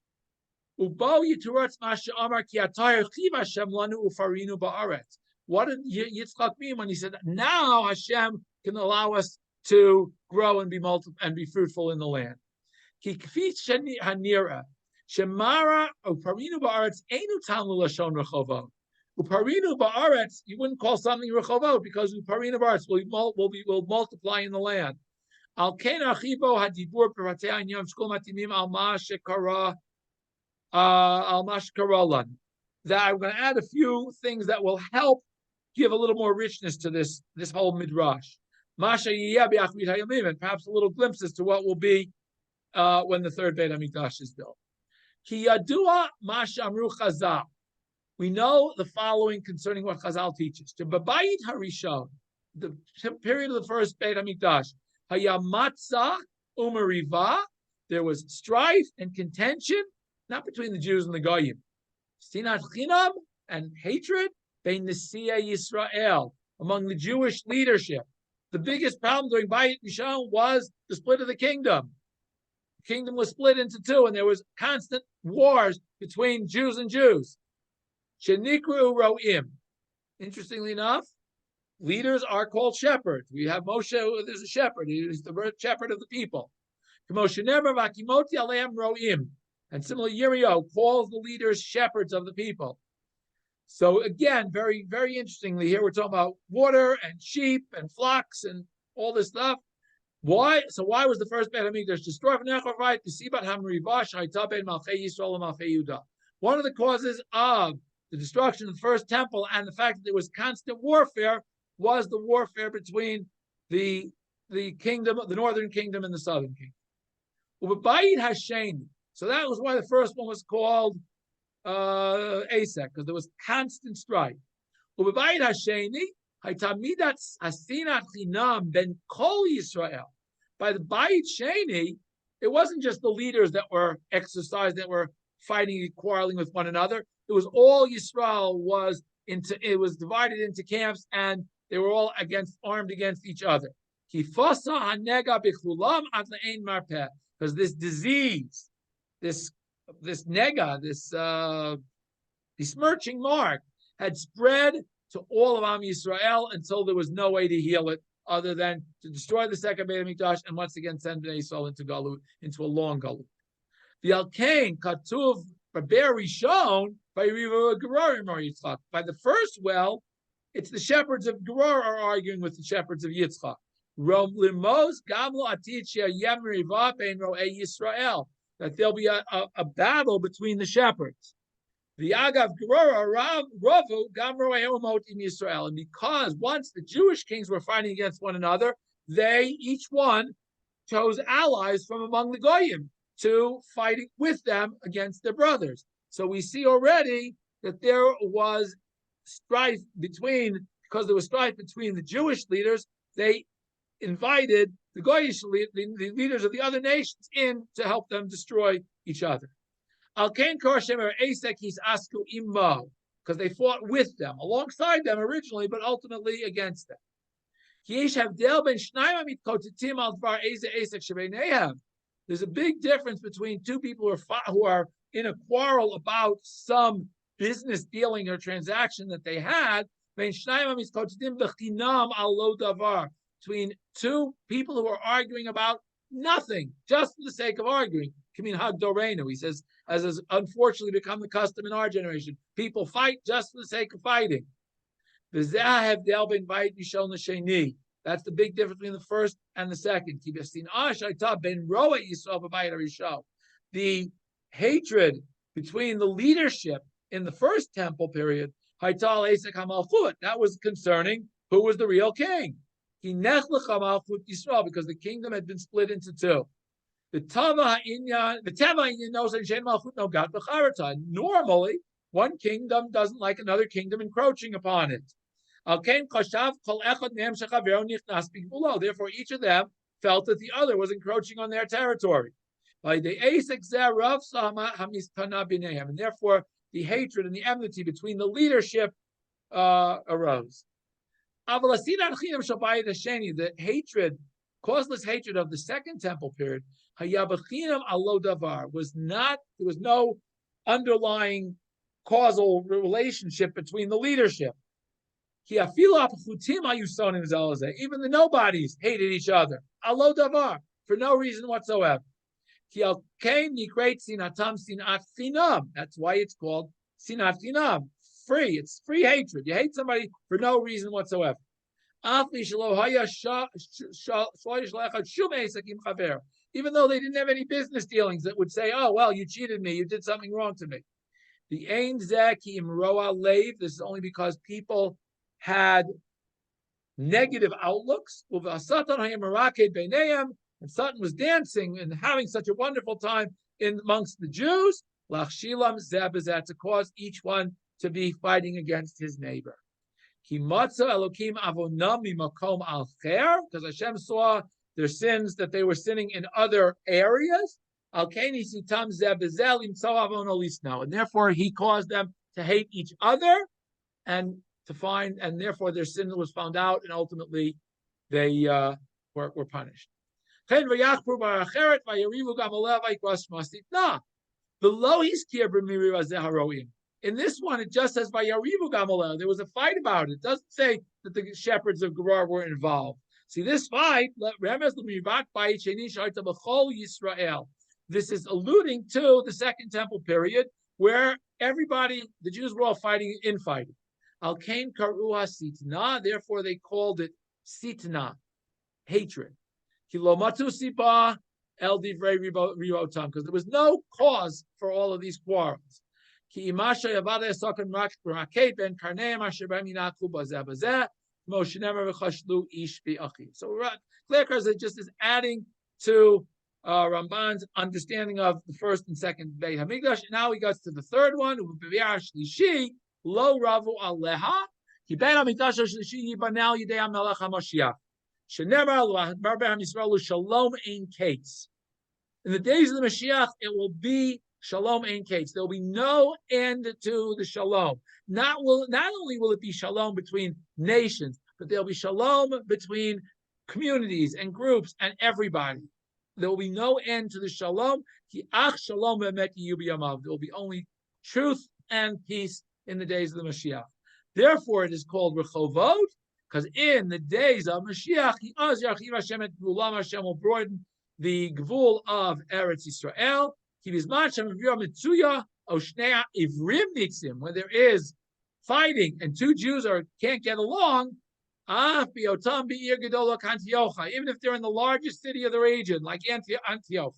Ubo yituratz masha amar ki atayr chiv Hashem lanu ufarinu ba'aretz. What did Yitzchak mean when he said, now Hashem can allow us to grow and be fruitful in the land? Ki kfit hanira. Shemara uparinu ba'aretz einu tamlu lashon rechovot. Uparinu ba'aretz, you wouldn't call something rechovot because uparinu ba'aretz will multiply in the land. Al ken achibo hadibur peratei ha'inyan shkol matimim al mashekara lan. That I'm going to add a few things that will help give a little more richness to this whole midrash. Masha yiyah b'achvit hayamim, and perhaps a little glimpses to what will be when the third Beit HaMikdash is built. Ki yadua ma shamru Chazal. We know the following concerning what Chazal teaches. To B'bayit Harishon, the period of the first Beit HaMikdash, hayamatza umeriva, there was strife and contention, not between the Jews and the Goyim. Sinat chinam and hatred, bein Nesiya Yisrael, among the Jewish leadership. The biggest problem during Bayit Rishon was the split of the kingdom. The kingdom was split into two, and there was constant wars between Jews and Jews. Shenikru ro'im. Interestingly enough, leaders are called shepherds. We have Moshe, there's a shepherd. He's the shepherd of the people. And similarly, Yirmiyahu calls the leaders shepherds of the people. So again, very, very interestingly, here we're talking about water and sheep and flocks and all this stuff. Why? So why was the first Beit HaMikdash destroyed? One of the causes of the destruction of the first temple and the fact that there was constant warfare was the warfare between the kingdom, the northern kingdom and the southern kingdom. So that was why the first one was called Asek, because there was constant strife. By the Bayit Sheni, it wasn't just the leaders that were exercised, that were fighting and quarreling with one another. It was all Yisrael it was divided into camps, and they were all armed against each other. Because this disease, this nega, this besmirching mark, had spread to all of Am Yisrael until there was no way to heal it other than to destroy the second Beit HaMikdash and once again send Bnei Yisrael into a long Galut. The Alkain Katuv But Be'er shown by the first well, it's the shepherds of Gerar are arguing with the shepherds of Yitzchak. That there'll be a battle between the shepherds. The Agav Gerar Ravu Gamro Eomot in Israel. And because once the Jewish kings were fighting against one another, they each one chose allies from among the Goyim to fighting with them against their brothers. So we see already that there was strife because there was strife between the Jewish leaders, they invited the Goyish the leaders of the other nations in to help them destroy each other. Because they fought with them, alongside them originally, but ultimately against them. There's a big difference between two people who are in a quarrel about some business dealing or transaction that they had. Between two people who are arguing about nothing, just for the sake of arguing. He says, as has unfortunately become the custom in our generation, people fight just for the sake of fighting. That's the big difference between the first and the second. The hatred between the leadership in the first temple period, that was concerning who was the real king. Because the kingdom had been split into two. Normally, one kingdom doesn't like another kingdom encroaching upon it. Therefore, each of them felt that the other was encroaching on their territory. And therefore, the hatred and the enmity between the leadership arose. The hatred, causeless hatred of the second temple period, was not, there was no underlying causal relationship between the leadership. Even the nobodies hated each other. Alo davar, for no reason whatsoever. That's why it's called sinat chinam. Free. It's free hatred. You hate somebody for no reason whatsoever. Even though they didn't have any business dealings that would say, oh, well, you cheated me, you did something wrong to me. The Ein Zeki Imroa Leiv, this is only because people had negative outlooks. And Satan was dancing and having such a wonderful time amongst the Jews. To cause each one to be fighting against his neighbor. Because Hashem saw their sins, that they were sinning in other areas. And therefore he caused them to hate each other and therefore their sin was found out, and ultimately they were punished. In this one, it just says Vayarivu Gamalel. There was a fight about it. It doesn't say that the shepherds of Gerar were involved. See, this fight, this is alluding to the second temple period, where the Jews were all fighting infighting. Al-Kain Karuha Sitna, therefore they called it Sitna, hatred. Kilomatu Siba El Divrei Rivotam, because there was no cause for all of these quarrels. So Clear just is adding to Ramban's understanding of the first and second Beit Hamikdash. Now he goes to the third one. Lo Ravu Aleha. Ki Beit Hamikdash Shlishi Yibanel Yidei HaMelech HaMashiach. Shenever Barbeham Yisrael Shalom Ein Kates. In the days of the Mashiach, it will be Shalom Ein Kates. There will be no end to the Shalom. Not only will it be Shalom between nations, but there will be Shalom between communities and groups and everybody. There will be no end to the Shalom. There will be only truth and peace in the days of the Mashiach. Therefore, it is called Rechovot, because in the days of Mashiach, Hashem will broaden the Gvul of Eretz Yisrael. Oshnei Ivrim Nitzim, when there is fighting and two Jews can't get along, even if they're in the largest city of the region, like Antioch,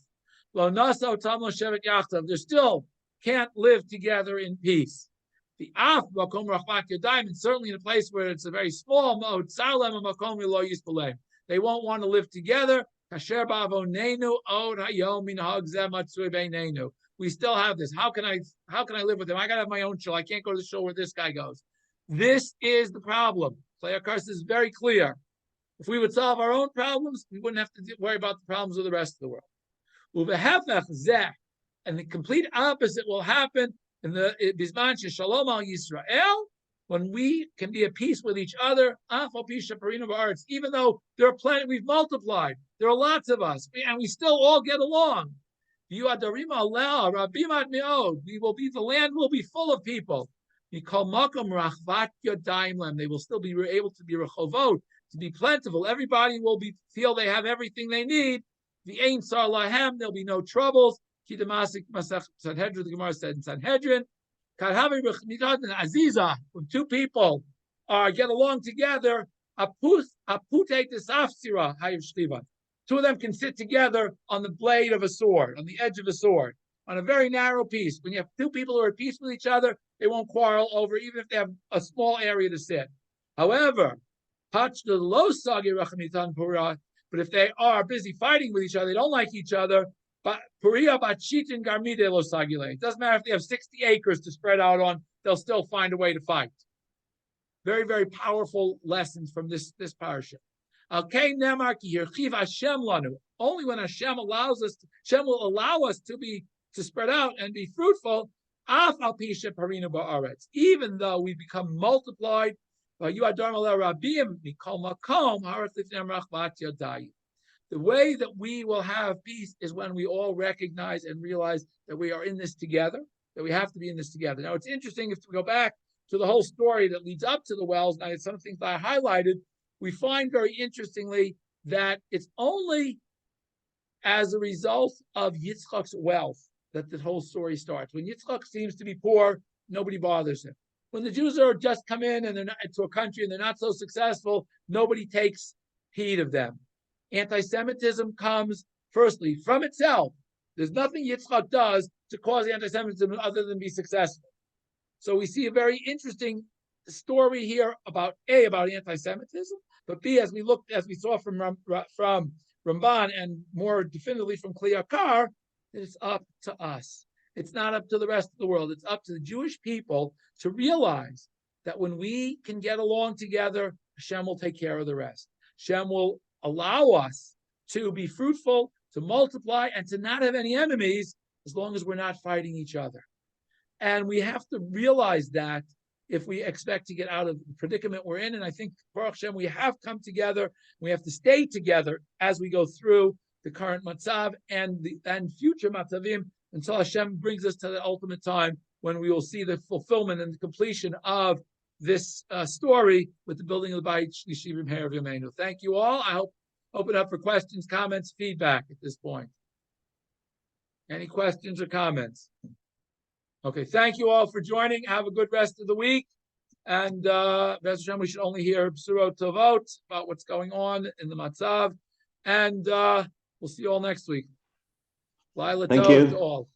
they still can't live together in peace. The and certainly in a place where it's a very small mode, they won't want to live together. We still have this. How can I live with him? I gotta have my own show. I can't go to the show where this guy goes. This is the problem. Kleakars is very clear. If we would solve our own problems, we wouldn't have to worry about the problems of the rest of the world. And the complete opposite will happen in the Bisman Shalom al Yisrael, when we can be at peace with each other, even though there are plenty, we've multiplied, there are lots of us, and we still all get along. The land will be full of people. They will still be able to be rechovot, to be plentiful. Everybody will feel they have everything they need. The Ein Sar Lahem, there'll be no troubles. The Gemara said in Sanhedrin, when two people get along together, two of them can sit together on the blade of a sword, on the edge of a sword, on a very narrow piece. When you have two people who are at peace with each other, they won't quarrel over, even if they have a small area to sit. However, but if they are busy fighting with each other, they don't like each other, but it doesn't matter if they have 60 acres to spread out on, they'll still find a way to fight. Very, very powerful lessons from this parsha. Only when Hashem allows us, Hashem will allow us to spread out and be fruitful, even though we become multiplied. The way that we will have peace is when we all recognize and realize that we are in this together, that we have to be in this together. Now, it's interesting if we go back to the whole story that leads up to the wells, and it's something that I highlighted, we find very interestingly that it's only as a result of Yitzchak's wealth that the whole story starts. When Yitzchak seems to be poor, nobody bothers him. When the Jews are just come in and they're not into a country and they're not so successful, nobody takes heed of them. Anti-Semitism comes, firstly, from itself. There's nothing Yitzchak does to cause anti-Semitism other than be successful. So we see a very interesting story here about anti-Semitism, but B, as we saw from Ramban and more definitively from Kleakar, that it's up to us. It's not up to the rest of the world. It's up to the Jewish people to realize that when we can get along together, Hashem will take care of the rest. Hashem will allow us to be fruitful, to multiply, and to not have any enemies as long as we're not fighting each other. And we have to realize that if we expect to get out of the predicament we're in. And I think, Baruch Hashem, we have come together. We have to stay together as we go through the current matzav and future matzavim until Hashem brings us to the ultimate time when we will see the fulfillment and the completion of this story with the building of the Bayit Shishivim Herav Yameinu. Thank you all. I hope open up for questions, comments, feedback at this point. Any questions or comments? Okay, thank you all for joining. Have a good rest of the week. And B'ez Hashem, we should only hear B'surot Tovot about what's going on in the Matzav. And we'll see you all next week. Laila Tov to all.